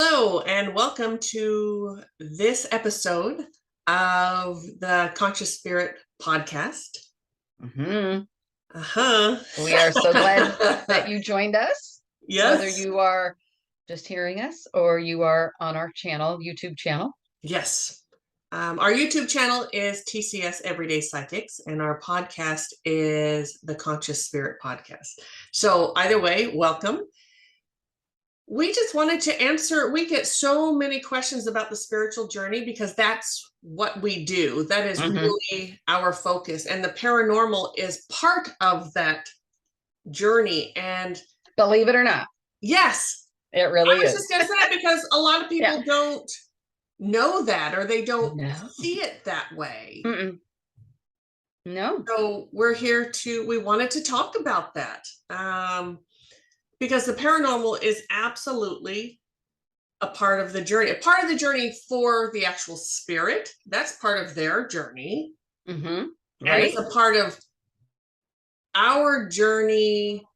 Hello, and welcome to this episode of the Conscious Spirit podcast. Mm-hmm. Uh-huh. We are so glad that you joined us. Yes. Whether you are just hearing us or you are on our channel, YouTube channel. Yes. Our YouTube channel is TCS Everyday Psychics, and our podcast is the Conscious Spirit podcast. So either way, welcome. We just wanted to answer, we get so many questions about the spiritual journey because that's what we do. That is really our focus. And the paranormal is part of that journey. And believe it or not, yes, it really is. I was just going to say that because a lot of people don't know that, or they don't see it that way. No. So we're here we wanted to talk about that. Because the paranormal is absolutely a part of the journey for the actual spirit. That's part of their journey. Right. And it's a part of our journey.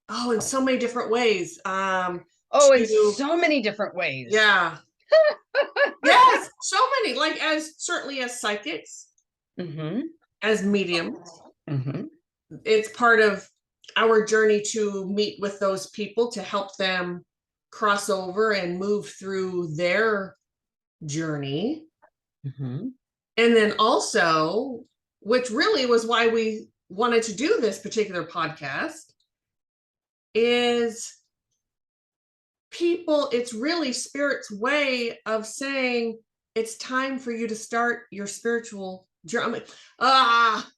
Oh, in so many different ways. In so many different ways. Yeah. Yes, so many. Like certainly as psychics, as mediums. It's part of our journey to meet with those people to help them cross over and move through their journey. And then also, which really was why we wanted to do this particular podcast, is it's really Spirit's way of saying it's time for you to start your spiritual journey.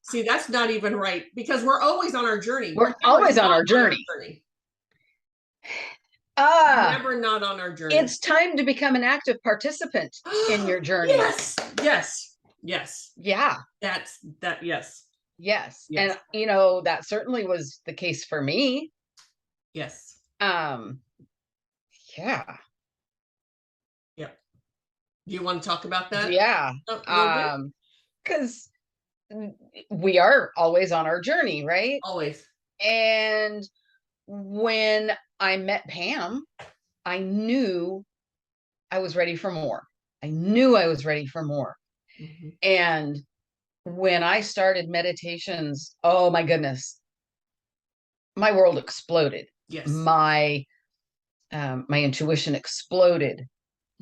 See, that's not even right, because we're always on our journey. We're always on our journey. Never not on our journey. It's time to become an active participant in your journey. Yes. Yeah. Yes. And that certainly was the case for me. Yes. Yeah. Do you want to talk about that? Yeah. Because we are always on our journey, right? Always. And when I met Pam, I knew I was ready for more. And when I started meditations, oh my goodness, my world exploded. Yes. My intuition exploded.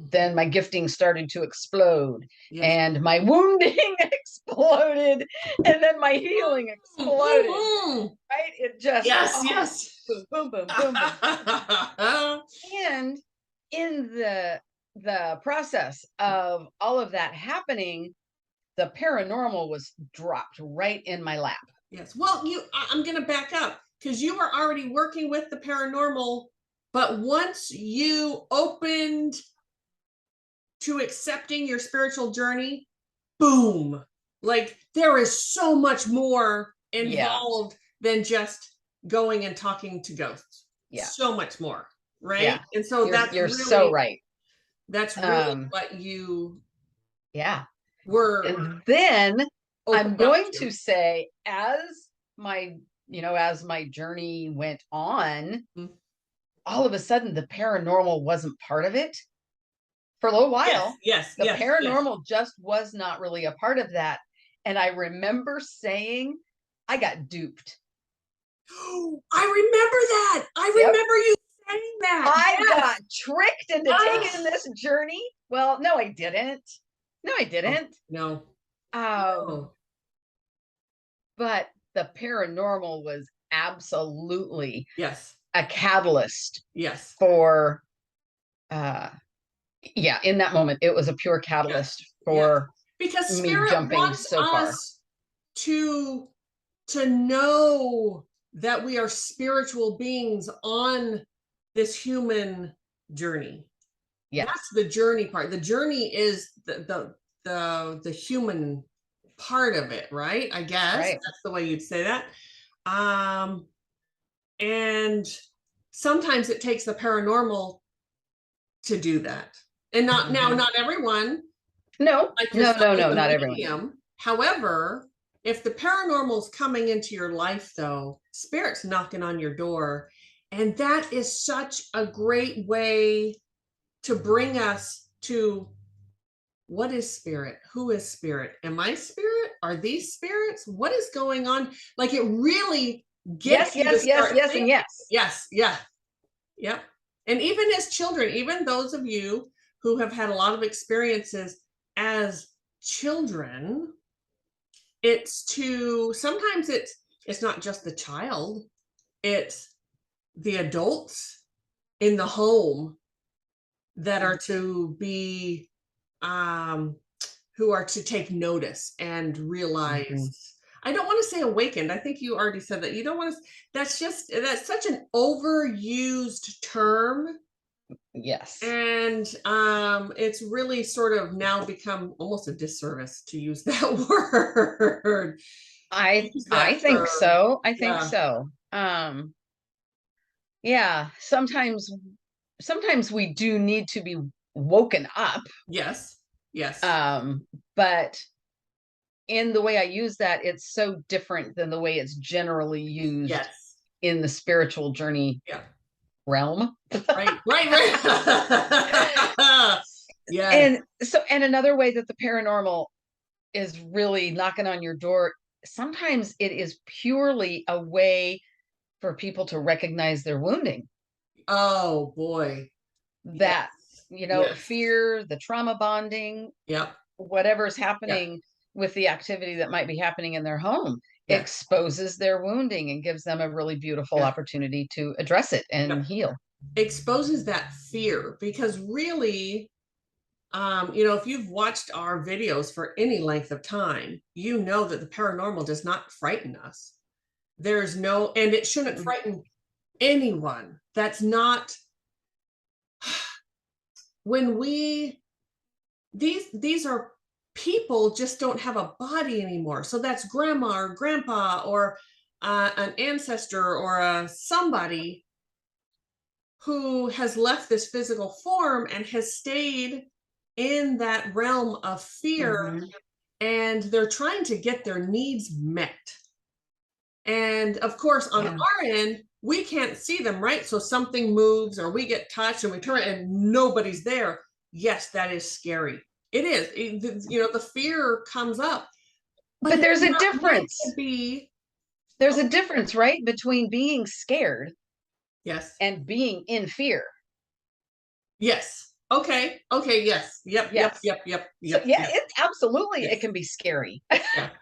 Then my gifting started to explode. Yes. And my wounding exploded. And then my healing exploded. Right? It just yes. Boom, boom, boom, boom, boom. And in the process of all of that happening, the paranormal was dropped right in my lap. Yes. Well, I'm going to back up, because you were already working with the paranormal, but once you opened to accepting your spiritual journey, boom, like there is so much more involved than just going and talking to ghosts. So much more, right? Yeah. And so you're really, so right. That's really what you were. And then I'm going to say, as my journey went on, all of a sudden the paranormal wasn't part of it. For a little while, the paranormal just was not really a part of that. And I remember saying, I got duped. I remember that. I remember you saying that. I got tricked into taking this journey. Well, no, I didn't. No. But the paranormal was absolutely a catalyst. For in that moment, it was a pure catalyst for because me jumping so far. To know that we are spiritual beings on this human journey. That's the journey part. The journey is the human part of it, right? I guess that's the way you'd say that. And sometimes it takes the paranormal to do that. And not everyone. No, not everyone. However, if the paranormal's coming into your life, though, Spirit's knocking on your door. And that is such a great way to bring us to what is spirit? Who is spirit? Am I spirit? Are these spirits? What is going on? Like it really gets you to start yes, thinking. and yes. Yes, yeah, yep. And even as children, even those of you who have had a lot of experiences as children, sometimes it's not just the child, it's the adults in the home that are to be who are to take notice and realize. I don't want to say awakened. I think you already said that. You don't want to. That's such an overused term. Yes. And it's really sort of now become almost a disservice to use that word. I think so. I think so. Yeah, sometimes we do need to be woken up. Yes. Yes. But in the way I use that, it's so different than the way it's generally used in the spiritual journey realm. Right. Yeah. And another way that the paranormal is really knocking on your door, sometimes it is purely a way for people to recognize their wounding. Oh boy. That, fear, the trauma bonding, whatever's happening with the activity that might be happening in their home exposes their wounding and gives them a really beautiful opportunity to address it and heal. Exposes that fear, because really, if you've watched our videos for any length of time, you know that the paranormal does not frighten us. There's no, and it shouldn't frighten anyone. That's not when these are people just don't have a body anymore. So that's grandma or grandpa or an ancestor or somebody who has left this physical form and has stayed in that realm of fear, and they're trying to get their needs met. And of course, on our end, we can't see them, right? So something moves or we get touched and we turn and nobody's there. Yes, that is scary. It is. The fear comes up. But there's a difference. There's a difference, right? Between being scared and being in fear. Yes. Okay. Yes. Yep. So, it absolutely it can be scary.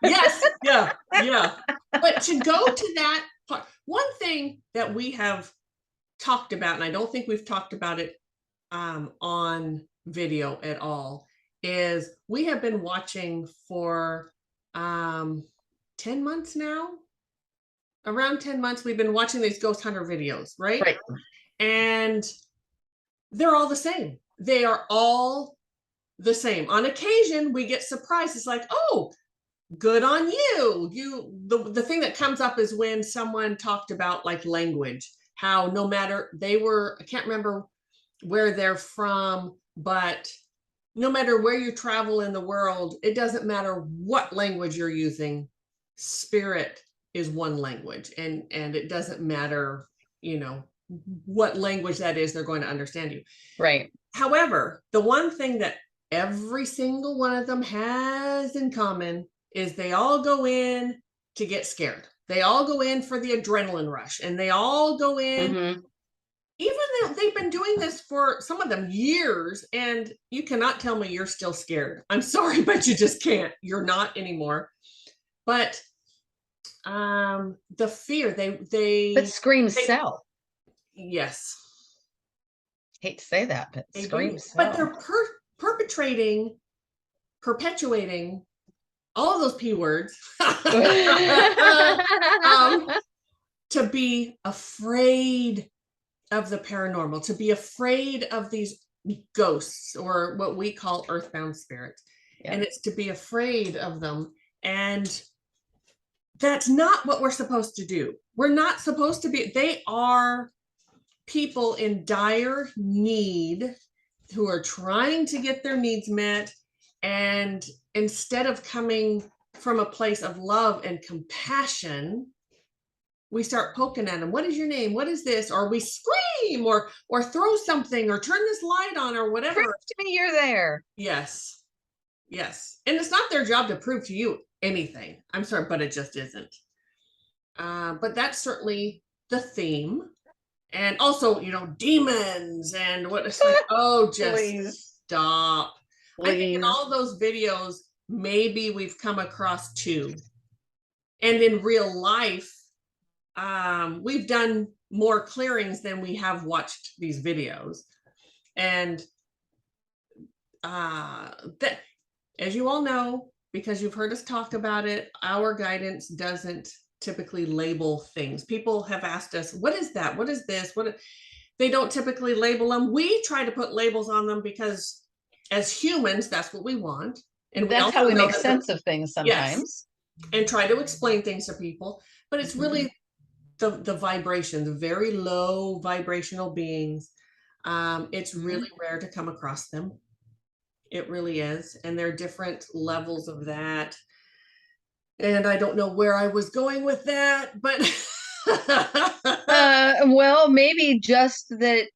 Yes. Yeah. But to go to that part, one thing that we have talked about, and I don't think we've talked about it on video at all, is we have been watching for 10 months now. Around 10 months, we've been watching these ghost hunter videos, right? And they're all the same. They are all the same. On occasion, we get surprised. It's like, oh, good on you. The thing that comes up is when someone talked about like language, how no matter I can't remember where they're from, but no matter where you travel in the world, it doesn't matter what language you're using. Spirit is one language, and it doesn't matter, what language that is, they're going to understand you. Right. However, the one thing that every single one of them has in common is they all go in to get scared. They all go in for the adrenaline rush, and they all go in, even though they've been doing this for some of them years, and you cannot tell me you're still scared. I'm sorry, but you just can't. You're not anymore. But the fear, but screams sell. Yes. Hate to say that, but screams sell. But they're perpetuating all of those P words to be afraid of the paranormal, to be afraid of these ghosts, or what we call earthbound spirits. And it's to be afraid of them. And that's not what we're supposed to do. We're not supposed to be. They are people in dire need who are trying to get their needs met. And instead of coming from a place of love and compassion, we start poking at them. What is your name? What is this? Or we scream or throw something or turn this light on or whatever. Prove to me you're there. Yes. Yes. And it's not their job to prove to you anything. I'm sorry, but it just isn't. But that's certainly the theme. And also, demons and what it's like, oh, just Please. stop. Please. I think in all those videos, maybe we've come across two. And in real life, we've done more clearings than we have watched these videos. And that, as you all know, because you've heard us talk about it, our guidance doesn't typically label things. People have asked us, what is that? What is this? They don't typically label them. We try to put labels on them because as humans, that's what we want. And that's how we make sense of things sometimes. Yes, and try to explain things to people. But it's really the vibration, the very low vibrational beings. It's really rare to come across them. It really is. And there are different levels of that. And I don't know where I was going with that, but well, maybe just that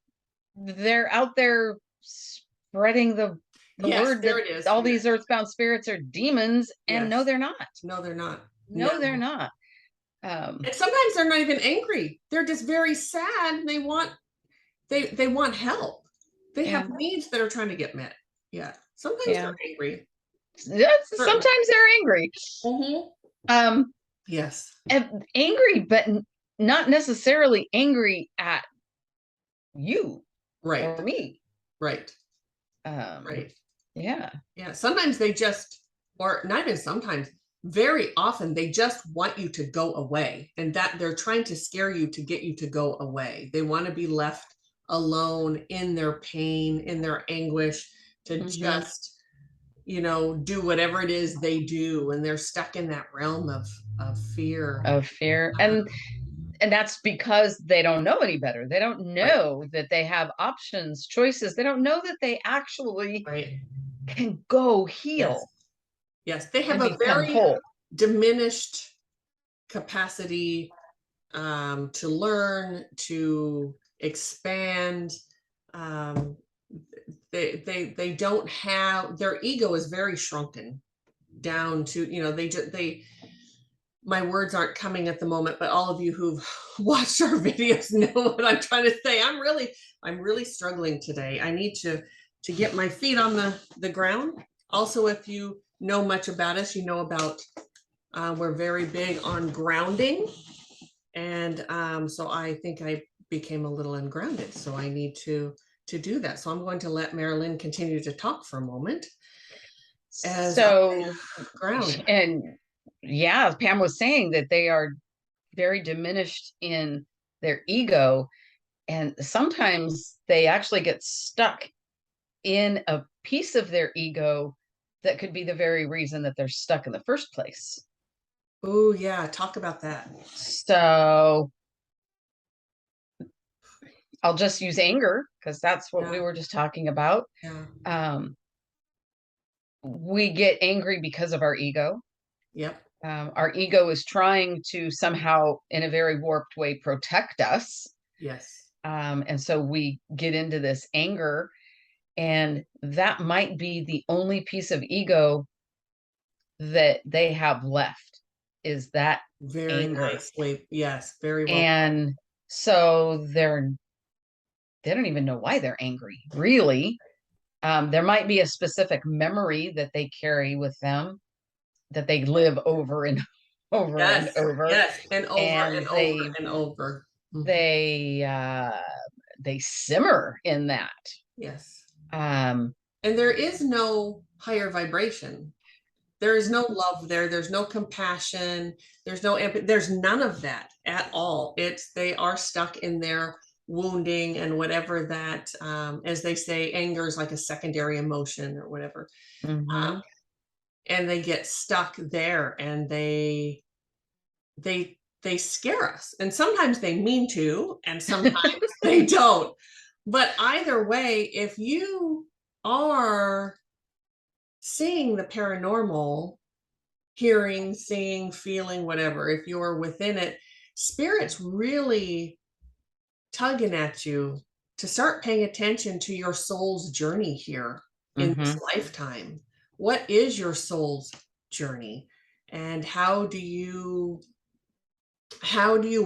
they're out there spreading the word there that it is. all these earthbound spirits are demons, and no, they're not. No, they're not. No, they're not. And sometimes they're not even angry. They're just very sad. They want help. They have needs that are trying to get met. Yeah. Sometimes they're angry. Yes, sometimes they're angry. Yes. Angry, but not necessarily angry at you, right, or me. Right. Right. Yeah. Yeah. Sometimes they just, or not even sometimes, very often they just want you to go away, and that they're trying to scare you to get you to go away. They want to be left alone in their pain, in their anguish, to just do whatever it is they do, and they're stuck in that realm of fear. And that's because they don't know any better. They don't know that they have options, choices. They don't know that they actually can go heal. Yes, they have a very diminished capacity to learn, to expand. They don't have, their ego is very shrunken down to, my words aren't coming at the moment, but all of you who've watched our videos know what I'm trying to say. I'm really struggling today. I need to get my feet on the ground. Also, if you know much about us, you know about, we're very big on grounding. And so I think I became a little ungrounded. So I need to do that. So I'm going to let Mari-Lyn continue to talk for a moment. Ground. And yeah, Pam was saying that they are very diminished in their ego. And sometimes they actually get stuck in a piece of their ego that could be the very reason that they're stuck in the first place. Oh, yeah. Talk about that. So I'll just use anger because that's what we were just talking about. We get angry because of our ego. Yep. Our ego is trying to somehow, in a very warped way, protect us. Yes. And so we get into this anger, and that might be the only piece of ego that they have left, is that very anger. Nicely. Yes, very well. And so they don't even know why they're angry, really. There might be a specific memory that they carry with them that they live over and over and over. Yes, and over and over and over. They simmer in that. Yes. And there is no higher vibration. There is no love there. There's no compassion. There's no empathy. There's none of that at all. They are stuck in their wounding and whatever that, as they say, anger is like a secondary emotion or whatever. And they get stuck there, and they scare us. And sometimes they mean to, and sometimes they don't. But either way, if you are seeing the paranormal, hearing, seeing, feeling, whatever, if you're within it, spirit's really tugging at you to start paying attention to your soul's journey here in this lifetime. What is your soul's journey, and how do you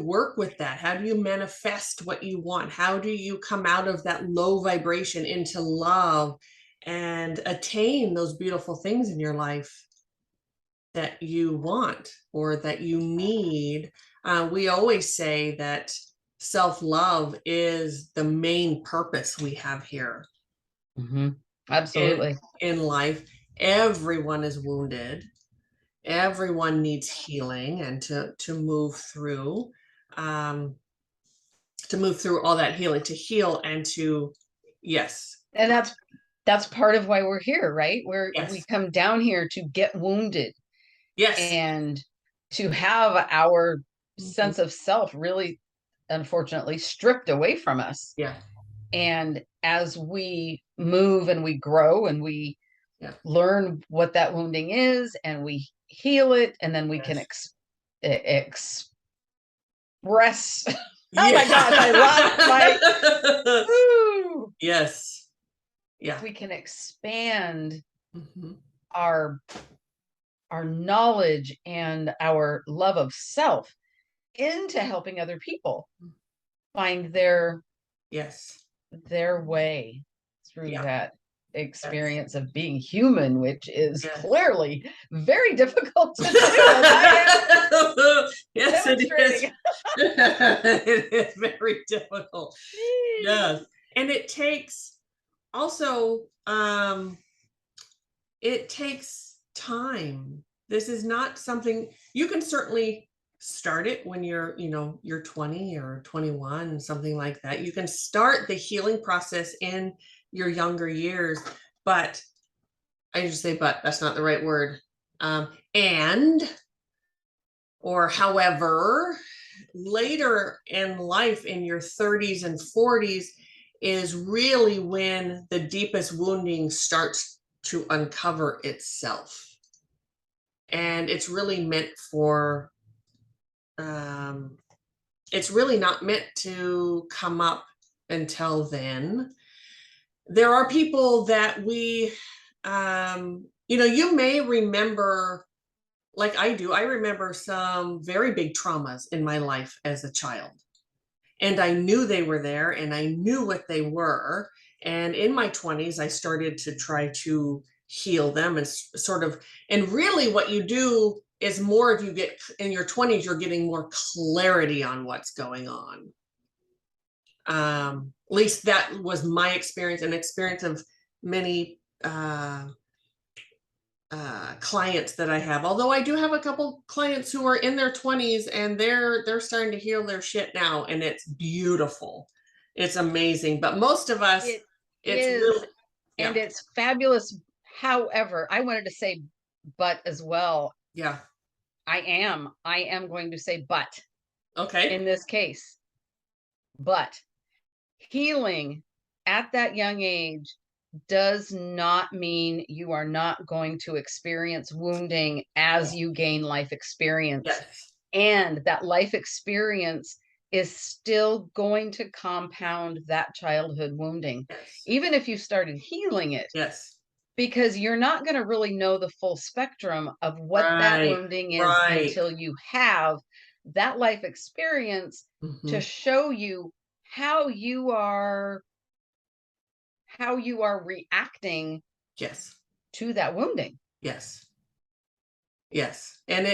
work with that? How do you manifest what you want? How do you come out of that low vibration into love and attain those beautiful things in your life that you want or that you need? We always say that self-love is the main purpose we have here. Absolutely. In life, everyone is wounded. Everyone needs healing, and to move through all that healing, to heal and to, yes. And that's part of why we're here, right? We Yes. come down here to get wounded. Yes. And to have our sense of self really, unfortunately, stripped away from us. Yeah. And as we move and we grow and we learn what that wounding is, and we heal it, and then we can express. Oh my gosh, I lost my. Yes. Yeah. We can expand our knowledge and our love of self into helping other people find their way through that experience of being human, which is clearly very difficult to do. Yes, it is. It is very difficult. Yes. And it takes also, it takes time. This is not something you can certainly start it when you're 20 or 21, something like that. You can start the healing process in your younger years, but I just say, but that's not the right word. However, later in life, in your 30s and 40s, is really when the deepest wounding starts to uncover itself. And it's really meant for, it's really not meant to come up until then. There are people that we, you may remember, like I do, I remember some very big traumas in my life as a child. And I knew they were there, and I knew what they were. And in my 20s, I started to try to heal them and really what you do is more, if you get in your 20s, you're getting more clarity on what's going on. At least that was my experience, and experience of many clients that I have. Although I do have a couple clients who are in their 20s, and they're starting to heal their shit now, and it's beautiful. It's amazing. But most of us, it's really, and it's fabulous. However, I wanted to say but as well. Yeah. I am going to say but. Okay. In this case. But healing at that young age does not mean you are not going to experience wounding as you gain life experience. Yes. And that life experience is still going to compound that childhood wounding. Yes. Even if you started healing it. Yes. Because you're not going to really know the full spectrum of what that wounding is until you have that life experience to show you how you are reacting to that wounding. Yes. And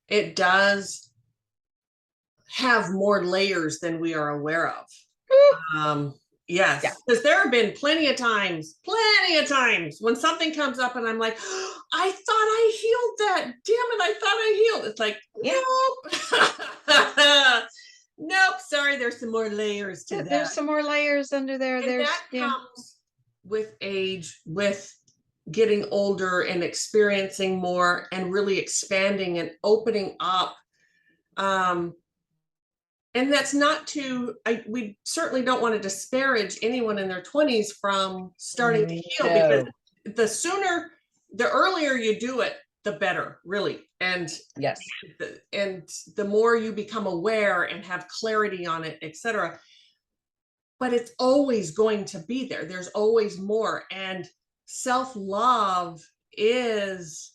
it does have more layers than we are aware of. Yes, because there have been plenty of times when something comes up and I'm like, oh, I thought I healed that. Damn it, I thought I healed. It's like, nope. Nope, sorry, there's some more layers to that. There's some more layers under there. And that comes with age, with getting older and experiencing more and really expanding and opening up. And that's not we certainly don't want to disparage anyone in their 20s from starting to heal, because the earlier you do it, the better, really. And yes, and the more you become aware and have clarity on it, etc. But it's always going to be there. There's always more. And self-love is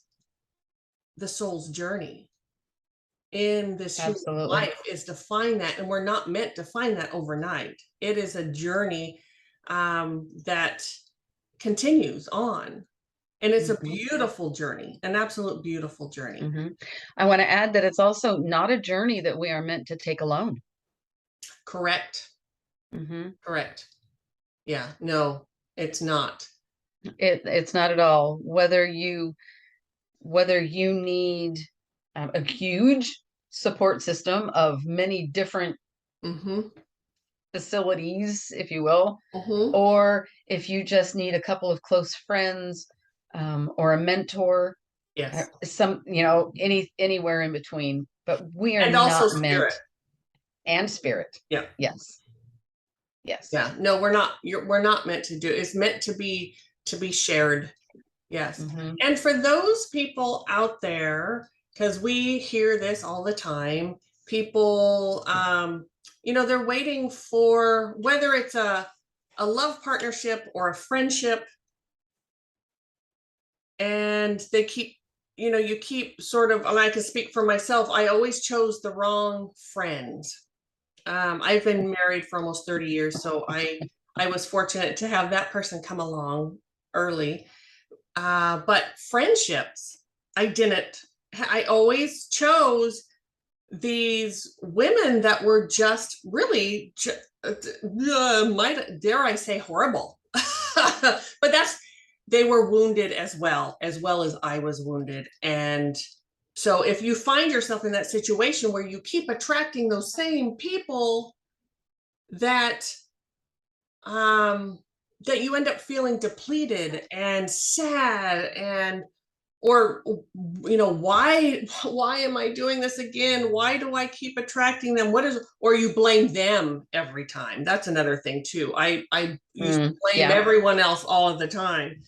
the soul's journey in this human absolutely. life, is to find that. And we're not meant to find that overnight. It is a journey that continues on. And it's a beautiful journey, an absolute beautiful journey. I want to add that it's also not a journey that we are meant to take alone. Correct. Correct. Yeah, no, it's not. It's not at all. Whether you need a huge support system of many different facilities, if you will, or if you just need a couple of close friends, or a mentor, yes, some, anywhere in between. But we are and also not meant. spirit. And spirit. Yeah. Yes. Yes. Yeah. No, we're not. We're not meant to do. It's meant to be shared. Yes. And for those people out there, because we hear this all the time, people, they're waiting for, whether it's a love partnership or a friendship, and they keep, you keep sort of, and I can speak for myself, I always chose the wrong friends. I've been married for almost 30 years, so I was fortunate to have that person come along early. But friendships, I didn't. I always chose these women that were just really, dare I say, horrible. But they were wounded as well as I was wounded. And so if you find yourself in that situation where you keep attracting those same people that that you end up feeling depleted and sad, and or why am I doing this again? Why do I keep attracting them? Or you blame them every time. That's another thing too. I used to blame everyone else all of the time,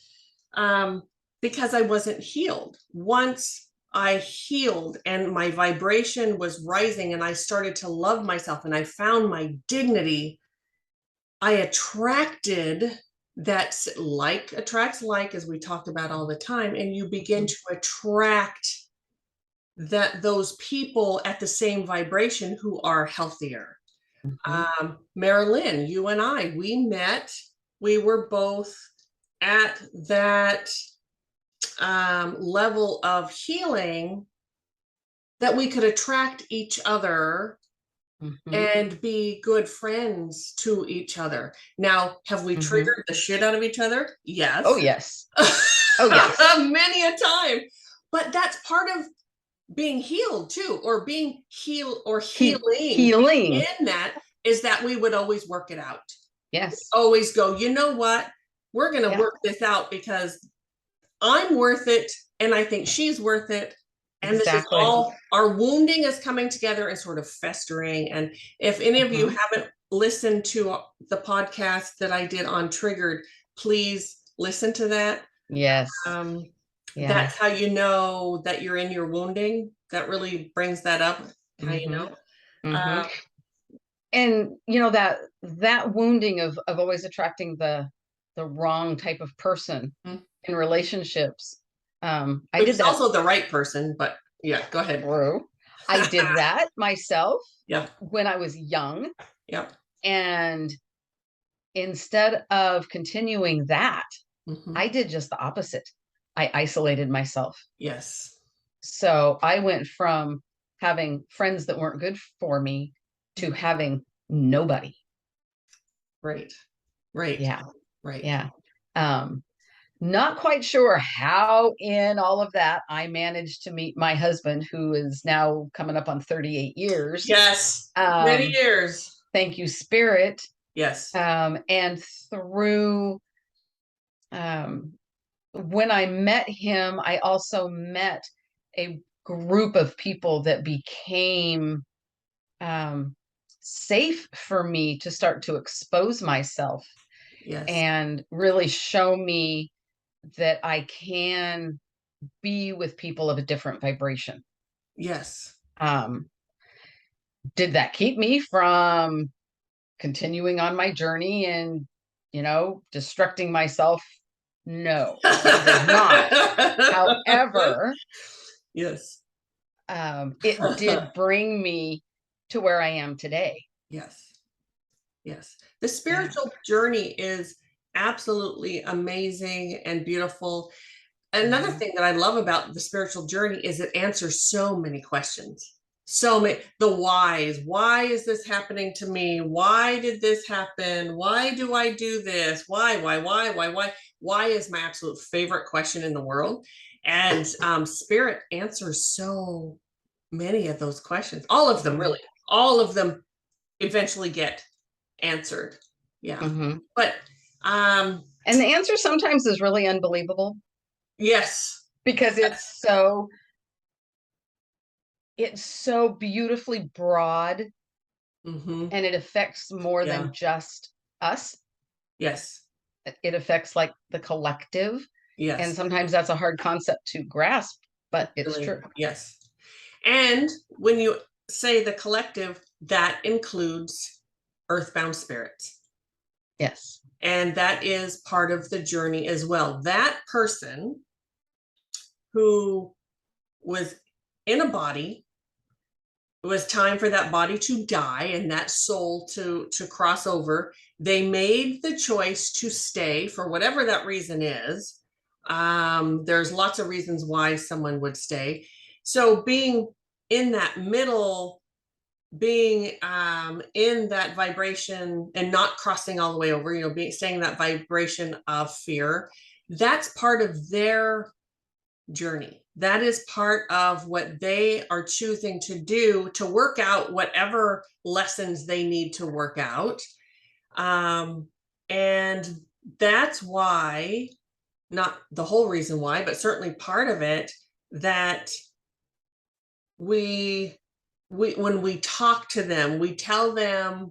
because I wasn't healed. Once I healed and my vibration was rising and I started to love myself and I found my dignity, I attracted that. Like attracts like, as we talk about all the time, and you begin to attract those people at the same vibration who are healthier. Mari-Lyn, you and I, we met, we were both at that level of healing that we could attract each other and be good friends to each other. Now, have we triggered the shit out of each other? Yes. Oh, yes. Oh, yes. Many a time. But that's part of being healed too, or being healed or healing. In that is that we would always work it out. Yes. Always go, you know what? We're going to work this out because I'm worth it. And I think she's worth it. And this is all, our wounding is coming together and sort of festering. And if any of you haven't listened to the podcast that I did on Triggered, please listen to that. Yes. That's how you know that you're in your wounding. That really brings that up. How you know. And that wounding of always attracting the wrong type of person in relationships. I did that. Also the right person, but yeah, go ahead. I did that myself. Yeah. When I was young. Yeah. And instead of continuing that, I did just the opposite. I isolated myself. Yes. So I went from having friends that weren't good for me to having nobody. Right. Right. Yeah. Right. Yeah. Not quite sure how in all of that I managed to meet my husband, who is now coming up on 38 years. Yes. Many years. Thank you, Spirit. Yes. And through, when I met him, I also met a group of people that became safe for me to start to expose myself. Yes. And really show me that I can be with people of a different vibration. Yes. Did that keep me from continuing on my journey and, destructing myself? No, it did not. However, yes. It did bring me to where I am today. Yes. Yes. The spiritual journey is absolutely amazing and beautiful. Another thing that I love about the spiritual journey is it answers so many questions. So many, the whys. Why is this happening to me? Why did this happen? Why do I do this? Why is my absolute favorite question in the world. And spirit answers so many of those questions. All of them, really. All of them eventually get answered. Yeah. But and the answer sometimes is really unbelievable. Yes. Because it's so beautifully broad, and it affects more than just us. Yes. It affects like the collective. Yes. And sometimes that's a hard concept to grasp, but it's really true. Yes. And when you say the collective, that includes earthbound spirits. Yes. And that is part of the journey as well. That person who was in a body, it was time for that body to die and that soul to cross over. They made the choice to stay for whatever that reason is. There's lots of reasons why someone would stay. So being in that middle, being in that vibration and not crossing all the way over, staying in that vibration of fear, that's part of their journey. That is part of what they are choosing to do to work out whatever lessons they need to work out. And that's why, not the whole reason why, but certainly part of it, that we when we talk to them, we tell them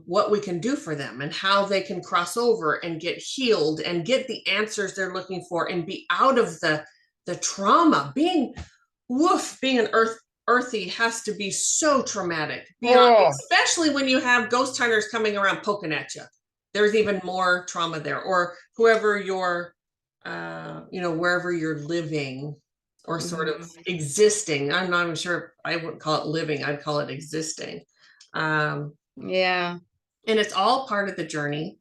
what we can do for them and how they can cross over and get healed and get the answers they're looking for and be out of the trauma. Being an earthy has to be so traumatic, especially when you have ghost hunters coming around poking at you. There's even more trauma there, or whoever you're, wherever you're living or sort of existing. I'm not even sure, I wouldn't call it living, I'd call it existing. Yeah. And it's all part of the journey.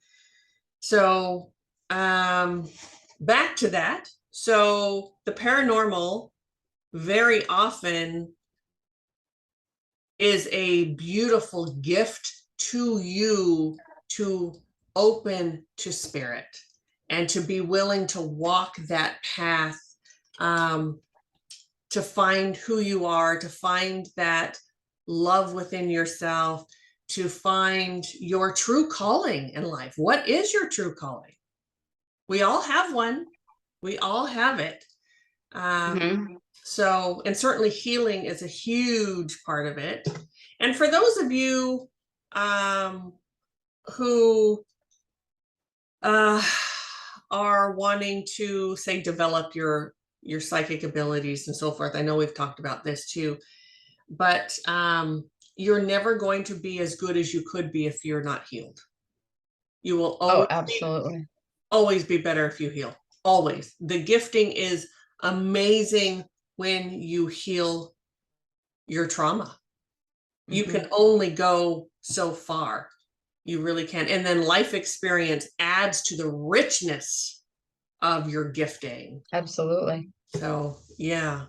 So back to that. So the paranormal very often is a beautiful gift to you to open to spirit and to be willing to walk that path, to find who you are, to find that love within yourself, to find your true calling in life. What is your true calling? We all have one. We all have it. So, and certainly healing is a huge part of it. And for those of you who are wanting to, say, develop your psychic abilities and so forth, I know we've talked about this too, but you're never going to be as good as you could be if you're not healed. You will always be better if you heal. Always. The gifting is amazing when you heal your trauma. You can only go so far. You really can. And then life experience adds to the richness of your gifting. Absolutely. So, yeah.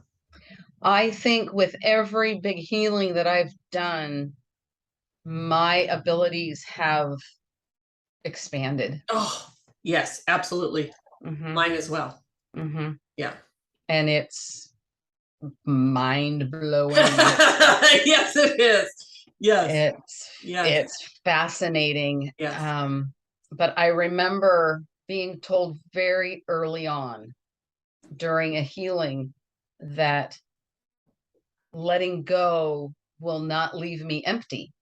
I think with every big healing that I've done, my abilities have expanded. Oh, yes, absolutely. Mine as well. Yeah. And it's mind blowing. Yes, it is. Yes. It's fascinating. Yes. But I remember being told very early on during a healing that letting go will not leave me empty.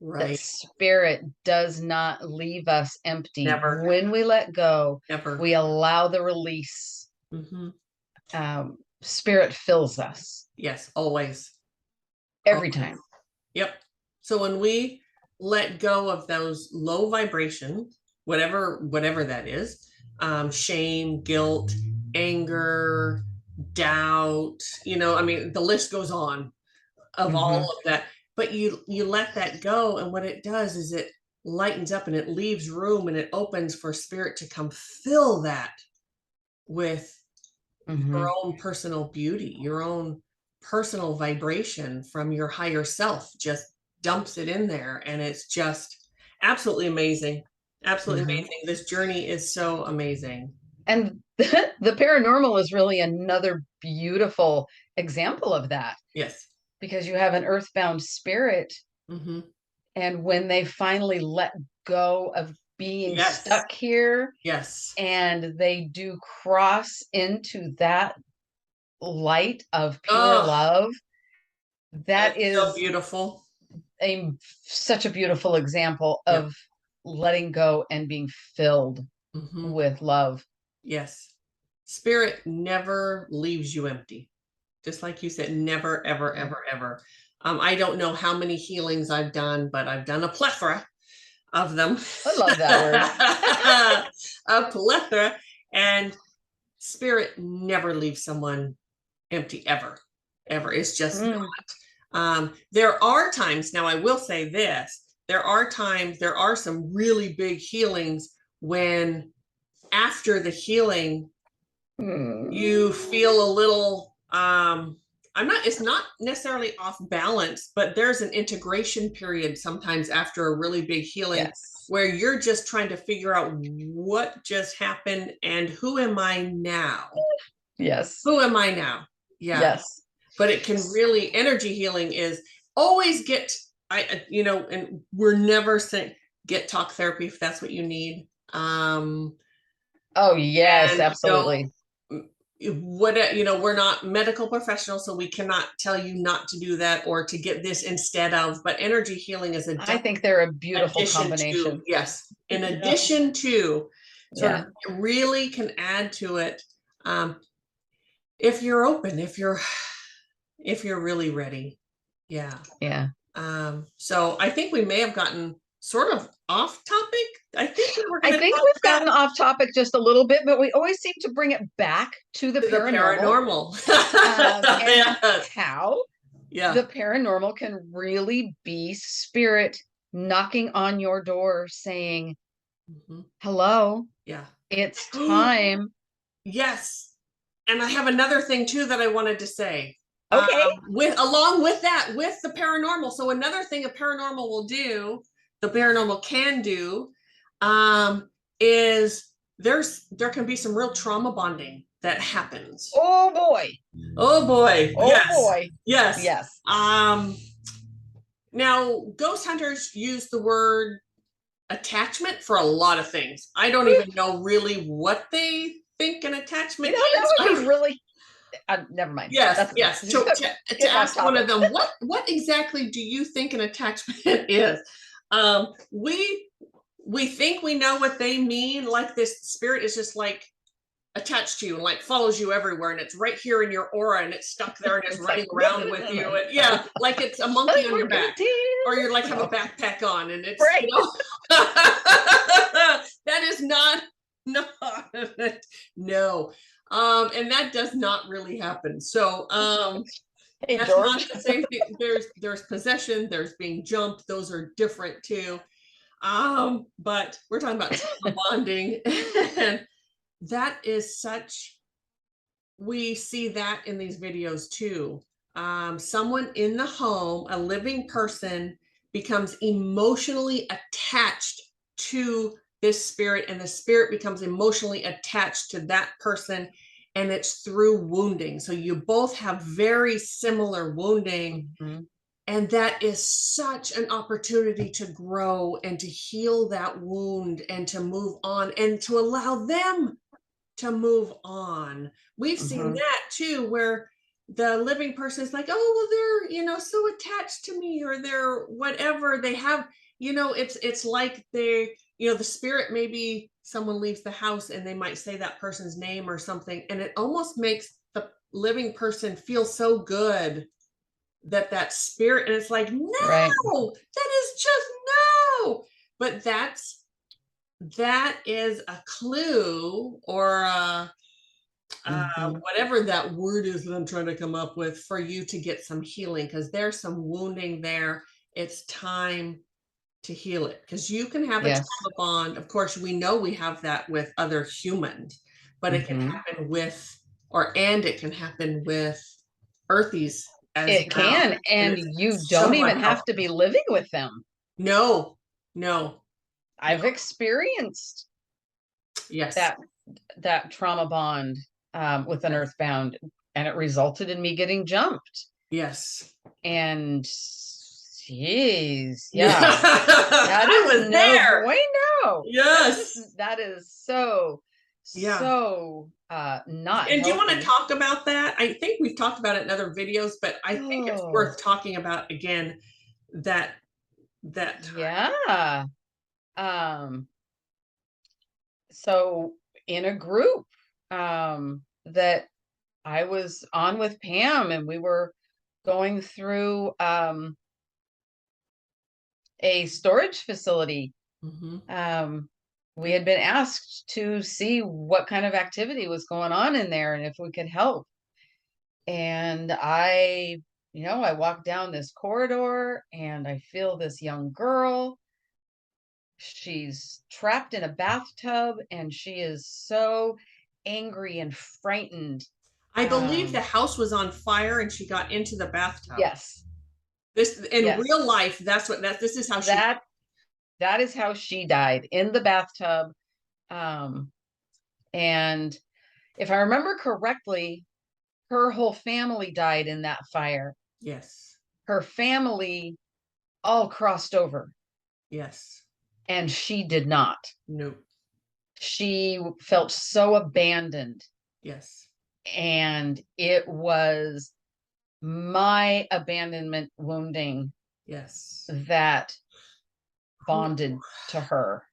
Right. That spirit does not leave us empty. Never. When we let go, never. We allow the release Spirit fills us. Yes, always. Every time. Yep. So when we let go of those low vibration, whatever that is, shame, guilt, anger, doubt, I mean, the list goes on of all of that. But you let that go, and what it does is it lightens up and it leaves room and it opens for spirit to come fill that with your own personal beauty, your own personal vibration from your higher self, just dumps it in there. And it's just absolutely amazing. Absolutely amazing. This journey is so amazing. And the paranormal is really another beautiful example of that. Yes. Because you have an earthbound spirit. And when they finally let go of being stuck here, and they do cross into that light of pure love, that is so beautiful. Such a beautiful example of letting go and being filled with love. Yes. Spirit never leaves you empty. Just like you said, never, ever, ever, ever. I don't know how many healings I've done, but I've done a plethora of them. I love that word. A plethora. And spirit never leaves someone empty, ever. It's just not. There are times, now I will say this, there are some really big healings when after the healing, you feel a little, it's not necessarily off balance, but there's an integration period sometimes after a really big healing where you're just trying to figure out what just happened and who am I now? Yes. Who am I now? Yeah. Yes. But it can really, energy healing is always and we're never saying get talk therapy if that's what you need. Oh yes, absolutely. We're not medical professionals, so we cannot tell you not to do that or to get this instead of, but energy healing is I think they're a beautiful combination. In addition to, sort of really can add to it. If you're open, if you're really ready. Yeah. So I think we may have gotten sort of off topic. I think we've gotten off topic just a little bit, but we always seem to bring it back to the paranormal. And how the paranormal can really be spirit knocking on your door saying, hello. Yeah. It's time. Yes. And I have another thing too that I wanted to say. Okay. Along with that, with the paranormal. So another thing a paranormal will do, the paranormal can do, is there can be some real trauma bonding that happens. Oh boy. Oh boy. Oh yes. boy. Yes. Yes. Now ghost hunters use the word attachment for a lot of things. I don't even know really what they think an attachment is. That would be really never mind. Yes. To ask one of them, what exactly do you think an attachment is? We think we know what they mean, like this spirit is just like attached to you and like follows you everywhere, and it's right here in your aura, and it's stuck there, and it's running around with you, and like it's a monkey on your back, or you're like have a backpack on, and it's that is not no. And that does not really happen. So that's not the same thing. There's possession, there's being jumped, those are different too. But we're talking about bonding, and that is we see that in these videos too. Someone in the home, a living person, becomes emotionally attached to this spirit, and the spirit becomes emotionally attached to that person, and it's through wounding. So you both have very similar wounding. And that is such an opportunity to grow and to heal that wound and to move on and to allow them to move on. We've seen that too, where the living person is like, oh, well, they're, so attached to me, or they're whatever they have, it's like they, the spirit maybe someone leaves the house and they might say that person's name or something, and it almost makes the living person feel so good that spirit, and it's like, no, Right. that is just no. But that is a clue, or whatever that word is that I'm trying to come up with, for you to get some healing, because there's some wounding there. It's time to heal it, because you can have a trauma bond. Of course, we know we have that with other humans, but it can happen with, it can happen with earthies as it well. can, and you don't even have to be living with them. No. I've experienced that trauma bond with an earthbound, and it resulted in me getting jumped. Yes. And geez, that I was no there. bueno. Yes, that is so not. And do you want to healthy. talk about that? I think we've talked about it in other videos, but I think it's worth talking about again. That yeah. So in a group that I was on with Pam, and we were going through a storage facility. We had been asked to see what kind of activity was going on in there and if we could help. And I walked down this corridor and I feel this young girl. She's trapped in a bathtub and she is so angry and frightened. I believe the house was on fire and she got into the bathtub. Yes. This in real life, this is how that is how she died, in the bathtub. And if I remember correctly, her whole family died in that fire. Yes. Her family all crossed over. Yes. And she did not. No. She felt so abandoned. Yes. And it was my abandonment wounding that bonded to her.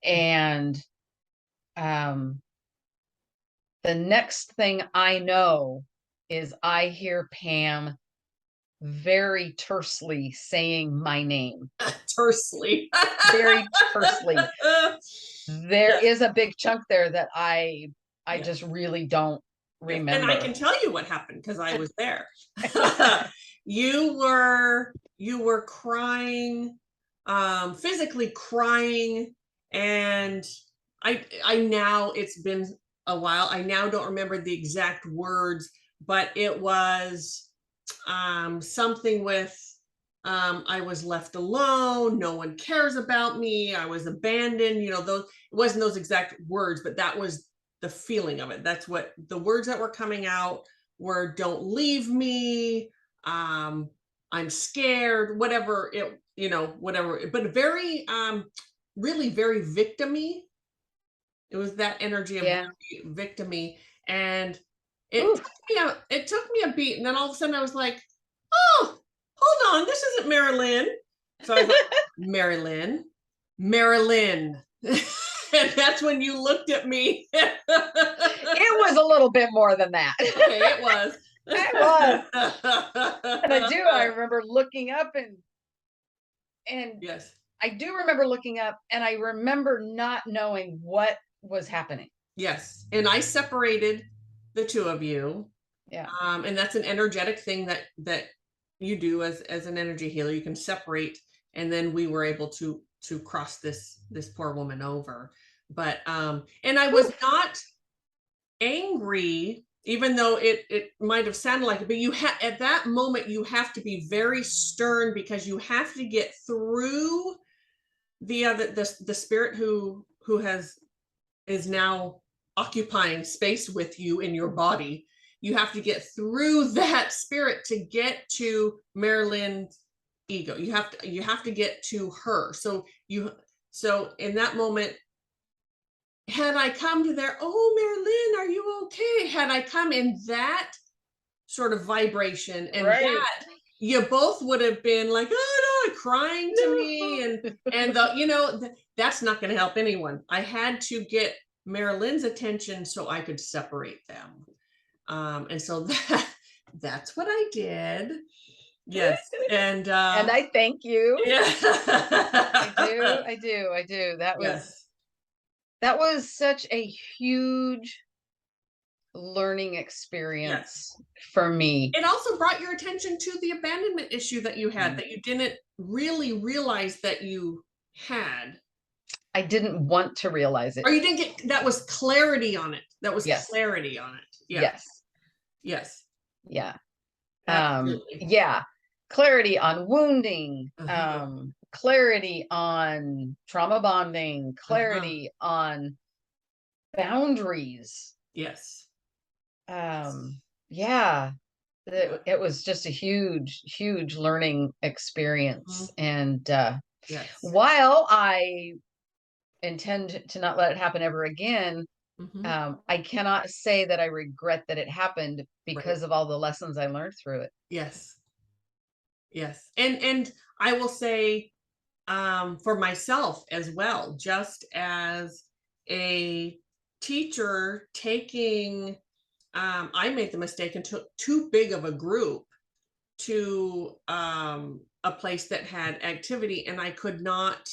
And the next thing I know is I hear Pam very tersely saying my name. Tersely. Very tersely. There is a big chunk there that I just really don't remember. And I can tell you what happened because I was there. You were crying, physically crying, and I now, it's been a while. I now don't remember the exact words, but it was something with I was left alone, no one cares about me, I was abandoned, those, it wasn't those exact words, but that was the feeling of it. That's what the words that were coming out were: don't leave me, I'm scared, whatever it, whatever, but very really very victim-y. It was that energy of victim-y, and it took me a beat, and then all of a sudden I was like, oh, hold on, this isn't Mari-Lyn. So I was like, Mari-Lyn. And that's when you looked at me. It was a little bit more than that. Okay, it was. It was. And I remember looking up and yes. I do remember looking up, and I remember not knowing what was happening. Yes. And I separated the two of you. Yeah. And that's an energetic thing that you do as an energy healer. You can separate, and then we were able to cross this poor woman over. But and I was not angry, even though it might have sounded like it, but at that moment you have to be very stern, because you have to get through the spirit who is now occupying space with you in your body. You have to get through that spirit to get to Mari-Lyn's ego. You have to get to her. So in that moment, had I come to there, oh, Mari-Lyn, are you okay? Had I come in that sort of vibration, and that, you both would have been like, oh crying to me, and that's not going to help anyone. I had to get Mari-Lyn's attention so I could separate them. And so that's what I did. Yes. And I thank you. Yeah. I do. That was such a huge learning experience for me. It also brought your attention to the abandonment issue that you had, that you didn't really realize that you had. I didn't want to realize it. Or you didn't get, that was clarity on it. That was clarity on it. Yeah. Yes. Yeah. Absolutely. Yeah. Clarity on wounding, clarity on trauma bonding, clarity on boundaries. Yes. Yeah. It was just a huge learning experience. And while I intend to not let it happen ever again, I cannot say that I regret that it happened because of all the lessons I learned through it. Yes. And I will say, for myself as well, just as a teacher taking, I made the mistake and took too big of a group to a place that had activity, and I could not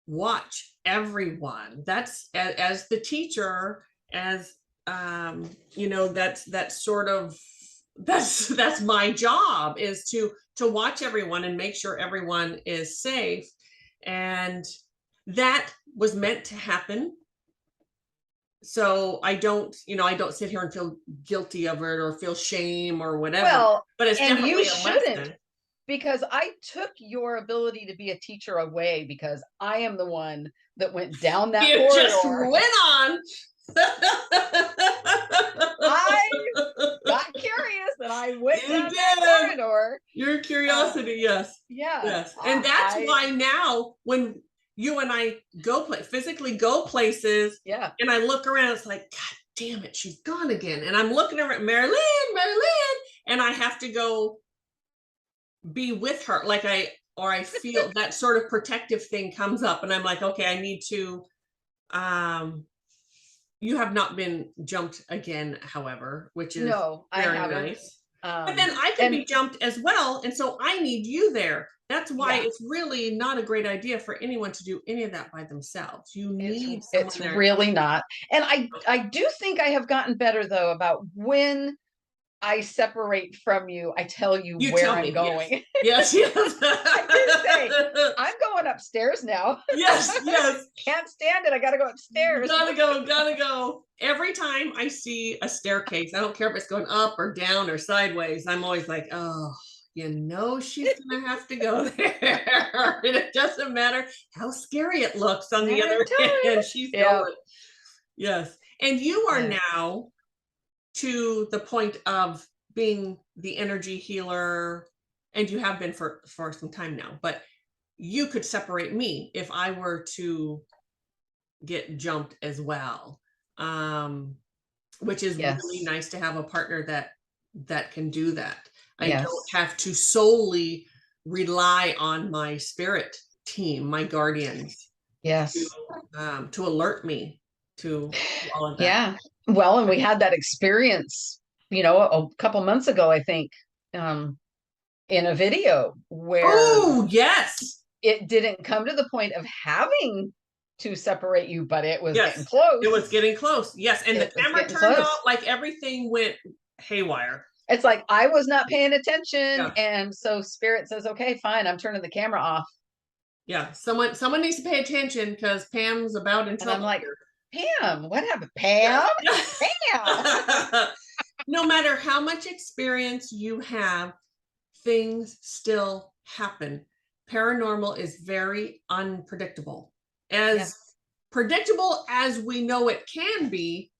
watch everyone. That's as the teacher, as that's sort of that's my job, is to watch everyone and make sure everyone is safe. And that was meant to happen. So I don't sit here and feel guilty of it or feel shame or whatever. Well, but it's definitely you shouldn't, because I took your ability to be a teacher away, because I am the one that went down that corridor. Just went on. I got curious and I went down that corridor. Your curiosity, yes. And that's why now when you and I physically go places, and I look around, it's like, God damn it, she's gone again. And I'm looking over at Mari-Lyn, and I have to go be with her. Like I feel that sort of protective thing comes up, and I'm like, okay, I need to, you have not been jumped again, however, which is very nice. But then I could be jumped as well. And so I need you there. That's why it's really not a great idea for anyone to do any of that by themselves. You need someone it's there. Really not. And I do think I have gotten better, though, about when I separate from you, I tell you where I'm going. Yes. I did say, I'm going upstairs now. Yes. Can't stand it. I got to go upstairs. Gotta go. Every time I see a staircase, I don't care if it's going up or down or sideways, I'm always like, oh, she's going to have to go there. And it doesn't matter how scary it looks on the other end. She's going. Yes. And you are now to the point of being the energy healer, and you have been for some time now, but you could separate me if I were to get jumped as well, which is really nice to have a partner that can do that. I don't have to solely rely on my spirit team, my guardians, to alert me to all of that. Well, and we had that experience, a couple months ago, I think, in a video where it didn't come to the point of having to separate you, but it was getting close. It was getting close. Yes. And the camera turned off, like everything went haywire. It's like I was not paying attention. And so spirit says, okay, fine, I'm turning the camera off. Yeah. Someone needs to pay attention, because Pam's about in trouble. And I'm like, Pam, what happened? Pam? Pam. No matter how much experience you have, things still happen. Paranormal is very unpredictable. As predictable as we know it can be,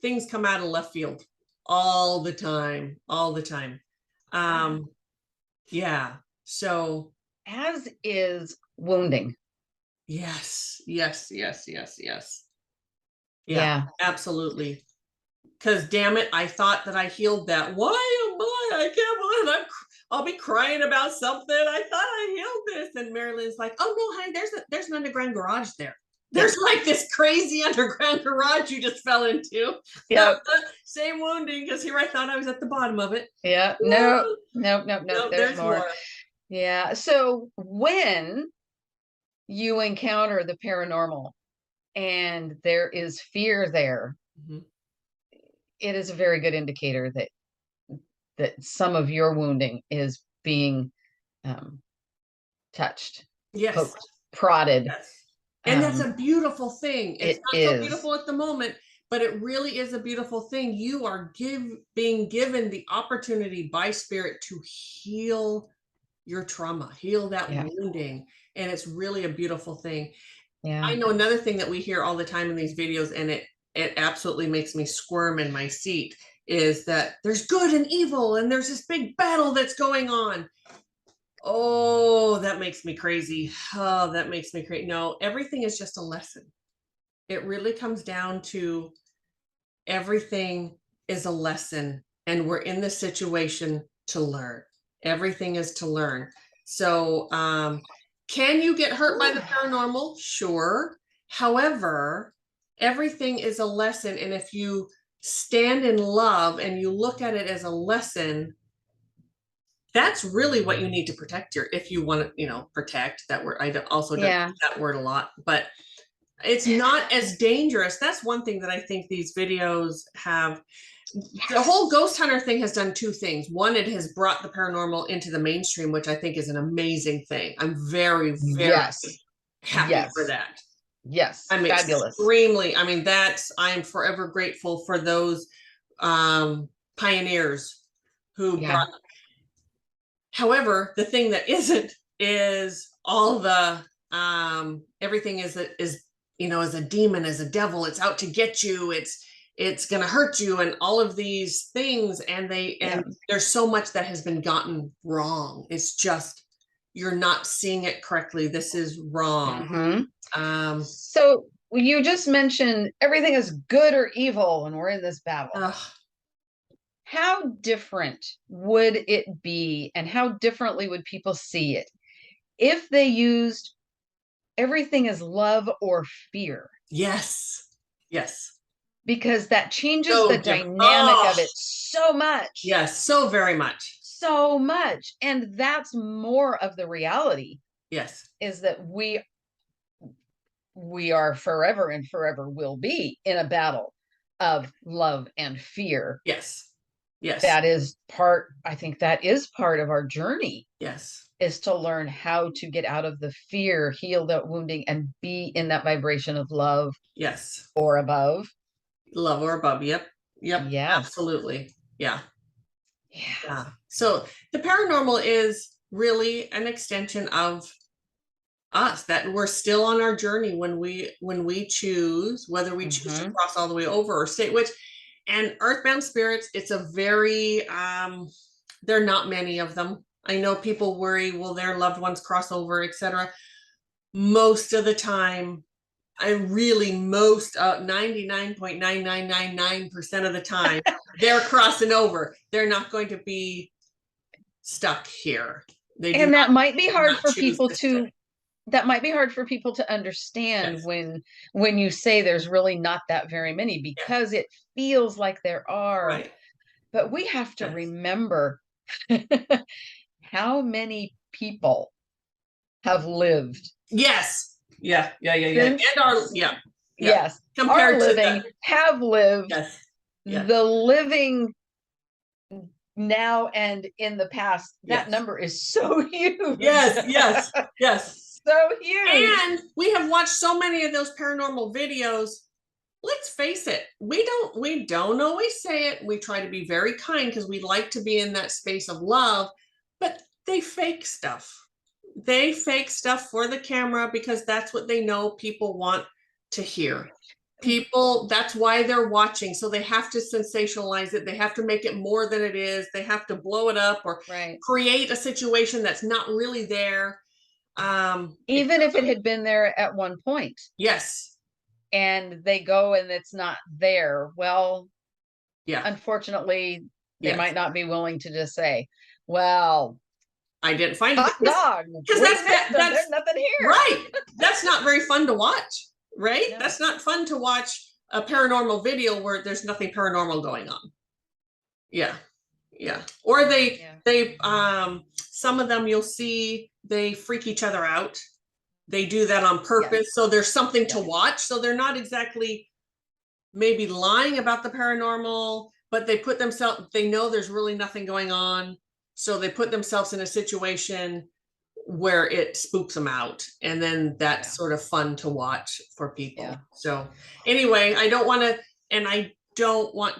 things come out of left field all the time. So as is wounding. Yes. Yeah, absolutely. Because damn it, I thought that I healed that. Why am I can't believe I'll be crying about something. I thought I healed this. And Mari-Lyn's like, oh no, honey, there's an underground garage there. There's like this crazy underground garage you just fell into. Yeah. Same wounding, because here I thought I was at the bottom of it. Yeah. No. There's more. Yeah. So when you encounter the paranormal and there is fear there, it is a very good indicator that some of your wounding is being touched, poked, prodded. Yes. And that's a beautiful thing. It's not so beautiful at the moment, but it really is a beautiful thing. You are being given the opportunity by spirit to heal your trauma, heal that wounding. And it's really a beautiful thing. Yeah. I know another thing that we hear all the time in these videos, and it absolutely makes me squirm in my seat, is that there's good and evil, and there's this big battle that's going on. Oh, that makes me crazy. Oh, that makes me crazy. No, everything is just a lesson. It really comes down to everything is a lesson, and we're in this situation to learn. Everything is to learn. So, can you get hurt by the paranormal? Sure. However, everything is a lesson. And if you stand in love and you look at it as a lesson, that's really what you need to protect if you want to, protect that word. I also don't use that word a lot, but it's not as dangerous. That's one thing that I think these videos have. The whole ghost hunter thing has done two things. One, it has brought the paranormal into the mainstream, which I think is an amazing thing. I'm very, very happy for that. Yes. I'm fabulous. I'm forever grateful for those pioneers who brought. However, the thing that isn't is all the everything is a demon, is a devil. It's out to get you. It's going to hurt you, and all of these things. And there's so much that has been gotten wrong. It's just, you're not seeing it correctly. This is wrong. So you just mentioned everything is good or evil when we're in this battle. How different would it be, and how differently would people see it if they used everything as love or fear? Yes. Because that changes the dynamic of it so much. Yes, so very much. So much. And that's more of the reality. Yes. Is that we are forever and forever will be in a battle of love and fear. Yes. I think that is part of our journey. Yes. Is to learn how to get out of the fear, heal that wounding, and be in that vibration of love. Yes. Or above. Love or above. Yep. Yes. Absolutely. Yeah. So the paranormal is really an extension of us, that we're still on our journey when we choose, whether we choose to cross all the way over or stay, and earthbound spirits, it's a very there are not many of them. I know people worry, will their loved ones cross over, etc. Most of the time, 99.9999% of the time, they're crossing over. They're not going to be stuck here. That might be hard for people to understand when you say there's really not that very many, because it feels like there are. Right. But we have to remember how many people have lived. Yes. Yeah. And yes. Compared to living, have lived. Yes. The living now and in the past, that number is so huge. Yes. So huge. And we have watched so many of those paranormal videos. Let's face it, we don't always say it. We try to be very kind because we like to be in that space of love, but they fake stuff. They fake stuff for the camera because that's what they know people want to hear. People, that's why they're watching. So they have to sensationalize it. They have to make it more than it is. They have to blow it up or create a situation that's not really there. Even if it had been there at one point. Yes. And they go and it's not there. Well, unfortunately, they might not be willing to just say. Well, I didn't find it hot dog. because that's there's nothing here. Right. That's not very fun to watch, right? No. That's not fun to watch a paranormal video where there's nothing paranormal going on. Yeah. Yeah. Or they some of them you'll see they freak each other out. They do that on purpose. Yes. So there's something to watch. So they're not exactly maybe lying about the paranormal, but they put themselves, they know there's really nothing going on. So they put themselves in a situation where it spooks them out. And then that's sort of fun to watch for people. Yeah. So anyway, I don't want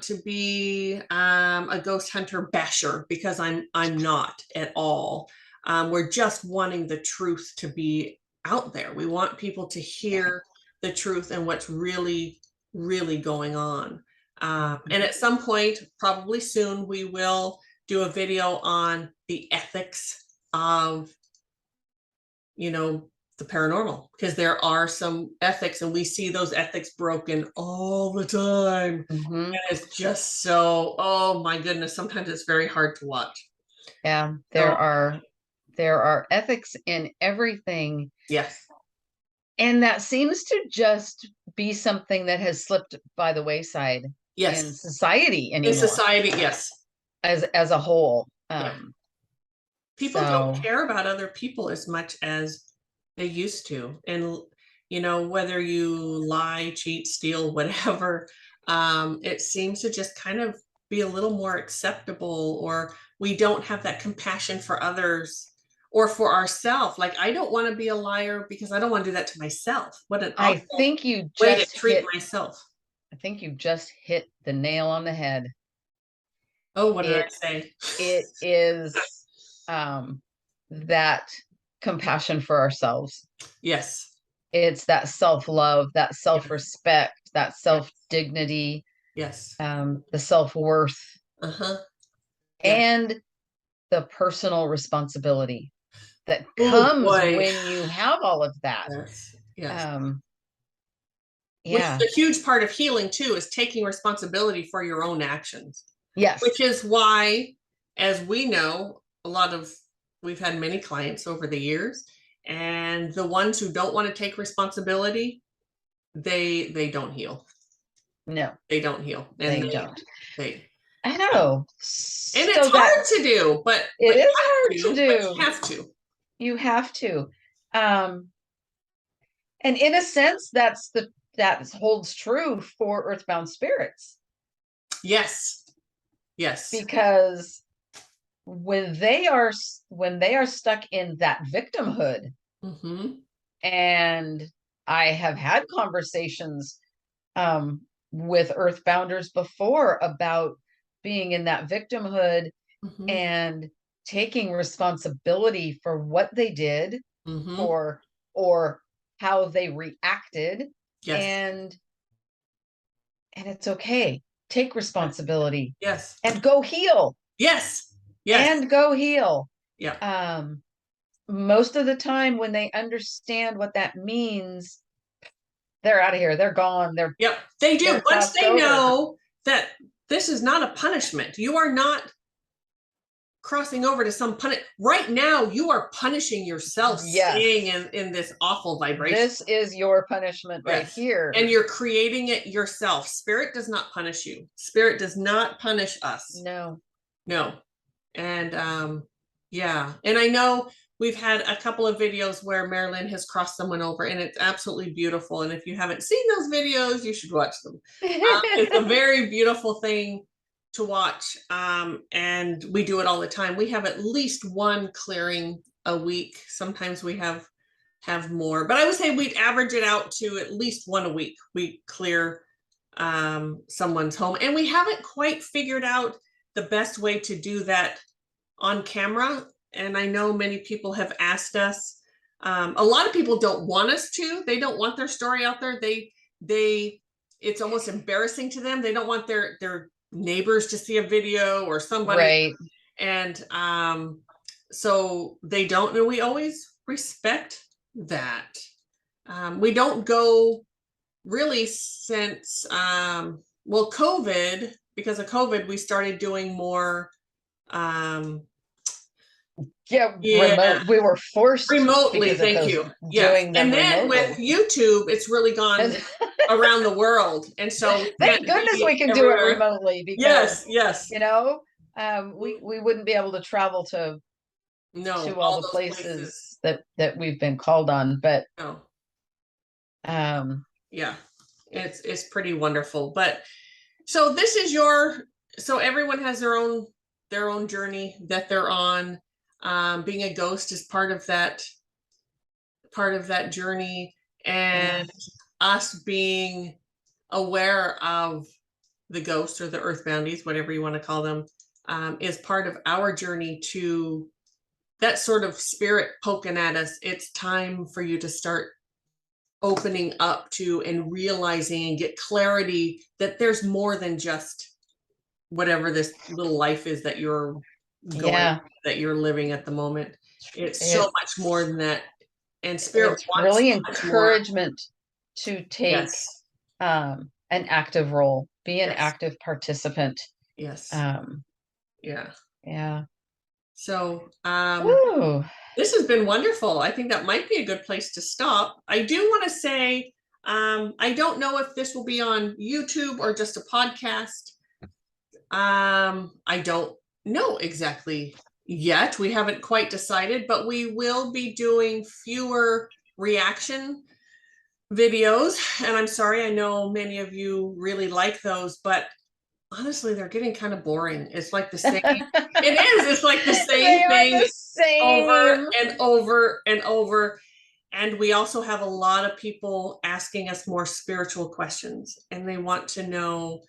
to be a ghost hunter basher, because I'm not at all. We're just wanting the truth to be out there. We want people to hear the truth and what's really going on. And at some point, probably soon, we will do a video on the ethics of, the paranormal, because there are some ethics and we see those ethics broken all the time. And it's just so, oh my goodness, sometimes it's very hard to watch. Yeah, there are ethics in everything. Yes. And that seems to just be something that has slipped by the wayside in society anymore. In society, yes. As a whole. People don't care about other people as much as they used to. And, whether you lie, cheat, steal, whatever, it seems to just kind of be a little more acceptable, or we don't have that compassion for others or for ourselves. Like, I don't want to be a liar because I don't want to do that to myself. What an awful way to treat myself. I think you just hit the nail on the head. Oh, what did I say? It is that compassion for ourselves. Yes. It's that self-love, that self-respect, that self-dignity. Yes. The self-worth. And the personal responsibility that comes when you have all of that. Yes. Which is a huge part of healing too, is taking responsibility for your own actions. Yes. Which is why, as we know, we've had many clients over the years, and the ones who don't want to take responsibility, they don't heal. No, they don't heal. And they don't. I And know. it's hard to do, but it is hard to do. You have to. You have to. And in a sense, that holds true for earthbound spirits. Yes. Yes. Because when they are stuck in that victimhood, and I have had conversations with earthbounders before about being in that victimhood and taking responsibility for what they did, or how they reacted. And it's okay. Take responsibility. Yes. And go heal. Yes. And go heal. Yeah. Most of the time when they understand what that means, they're out of here. They're gone. They do. Once they know that this is not a punishment, you are not crossing over to some punishment. Right now, you are punishing yourself, staying in this awful vibration. This is your punishment right here. And you're creating it yourself. Spirit does not punish you. Spirit does not punish us. No. And and I know we've had a couple of videos where Mari-Lyn has crossed someone over, and it's absolutely beautiful. And if you haven't seen those videos, you should watch them. It's a very beautiful thing to watch. And we do it all the time. We have at least one clearing a week. Sometimes we have more, but I would say we'd average it out to at least one a week. We clear someone's home, and we haven't quite figured out the best way to do that on camera. And I know many people have asked us. A lot of people don't want us to. They don't want their story out there. It's almost embarrassing to them. They don't want their neighbors to see a video or somebody. Right. And so they don't. And we always respect that. We don't go really since COVID. Because of COVID, we started doing more Remote. We were forced remotely. because of Thank those you. Yes. doing them And then remotely. with YouTube, it's really gone around the world. And so thank goodness we can do it remotely, because yes. we wouldn't be able to travel to all the places that we've been called on. But yeah, it's pretty wonderful. But so this is so everyone has their own journey that they're on. Being a ghost is part of that journey, and us being aware of the ghosts or the earthboundies, whatever you want to call them, is part of our journey to that sort of spirit poking at us. It's time for you to start opening up to and realizing and get clarity that there's more than just whatever this little life is that you're that you're living at the moment. It's so much more than that. And spirit wants really encouragement to take an active role, be an active participant. Yes. Yeah. So this has been wonderful. I think that might be a good place to stop. I do want to say, I don't know if this will be on YouTube or just a podcast. I don't know exactly yet. We haven't quite decided, but we will be doing fewer reaction videos. And I'm sorry, I know many of you really like those, but honestly, they're getting kind of boring. It's like the same. It is. It's like the same thing over and over and over. And we also have a lot of people asking us more spiritual questions, and they want to know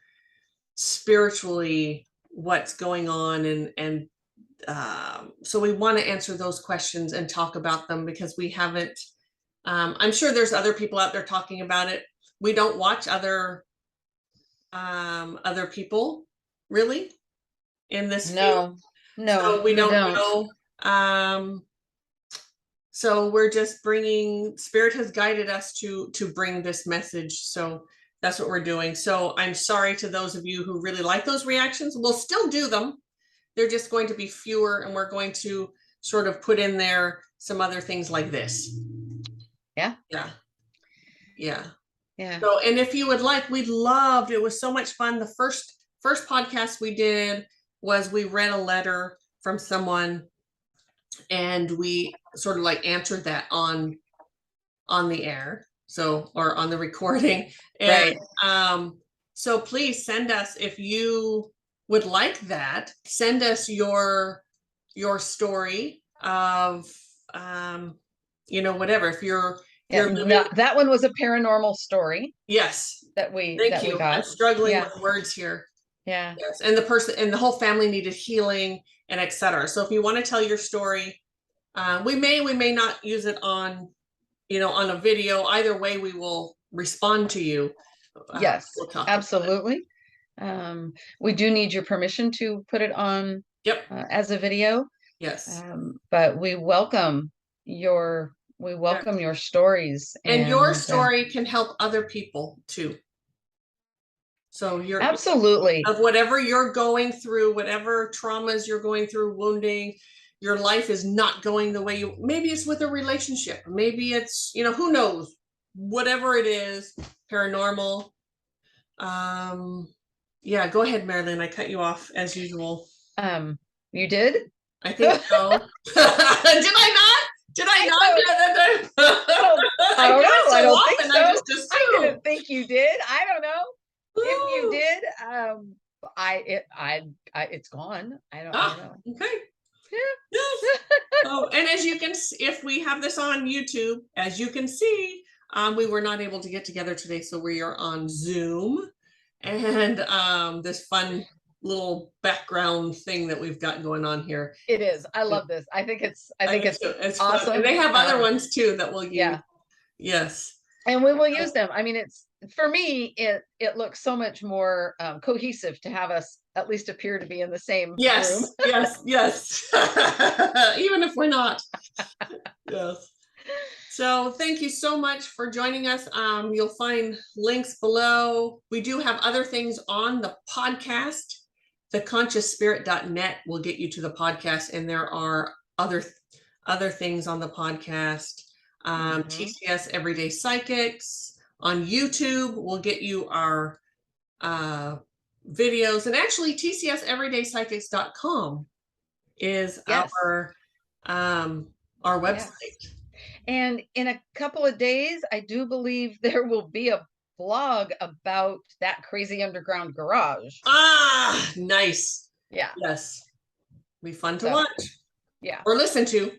spiritually what's going on, and so we want to answer those questions and talk about them, because we haven't. I'm sure there's other people out there talking about it. We don't watch other people really in this field. So we don't know. So we're just bringing, spirit has guided us to bring this message. So that's what we're doing. So I'm sorry to those of you who really like those reactions. We'll still do them. They're just going to be fewer, and we're going to sort of put in there some other things like this. Yeah. So, and if you would like, we loved, it was so much fun. The first podcast we did was we read a letter from someone, and we sort of like answered that on the air, so, or on the recording. And so please send us, if you would like that, send us your story of whatever. If you're that one was a paranormal story. Yes. That we got. I'm struggling with words here. Yes. And the person and the whole family needed healing, and etc. So if you want to tell your story, we may not use it on on a video. Either way, we will respond to you. Yes, absolutely. We do need your permission to put it on as a video. Yes. But we welcome your stories, and your story can help other people too. So you're absolutely, of whatever you're going through, whatever traumas you're going through, wounding, your life is not going the way maybe it's with a relationship, maybe it's, who knows, whatever it is, paranormal. Yeah, go ahead, Mari-Lyn. I cut you off as usual. You did? I think so. Did I not? Did I not? I don't know. I don't think so. I didn't think you did. I don't know. If you did, it's gone. I don't know. Okay. Yes. And as you can see, if we have this on YouTube, as you can see, we were not able to get together today, so we are on Zoom, and this fun little background thing that we've got going on here. It is. I love this. I think it's awesome. Fun. And they have other ones too that we'll use. Yeah. Yes. And we will use them. I mean, it's, for me, it looks so much more cohesive to have us at least appear to be in the same room. Yes. Even if we're not. Yes. So thank you so much for joining us. You'll find links below. We do have other things on the podcast. Theconsciousspirit.net will get you to the podcast, and there are other things on the podcast. TCS Everyday Psychics on YouTube will get you our videos, and actually tcseverydaypsychics.com is our website. Yes. And in a couple of days, I do believe there will be a blog about that crazy underground garage. Ah, nice. Yeah. Yes. Be fun to watch. Yeah. Or listen to.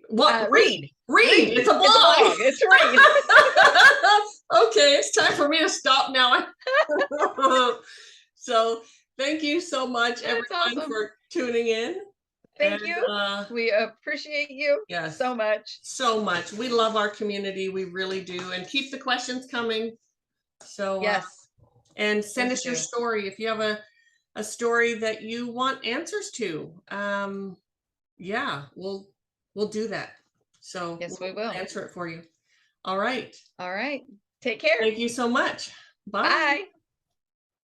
What? Read. It's a blog. It's read. Okay, it's time for me to stop now. So thank you so much, everyone, for tuning in. Thank you. We appreciate you so much. So much. We love our community. We really do. And keep the questions coming. So and send us your story if you have a story that you want answers to. We'll do that. So yes, we will answer it for you. All right. Take care. Thank you so much. Bye. Bye.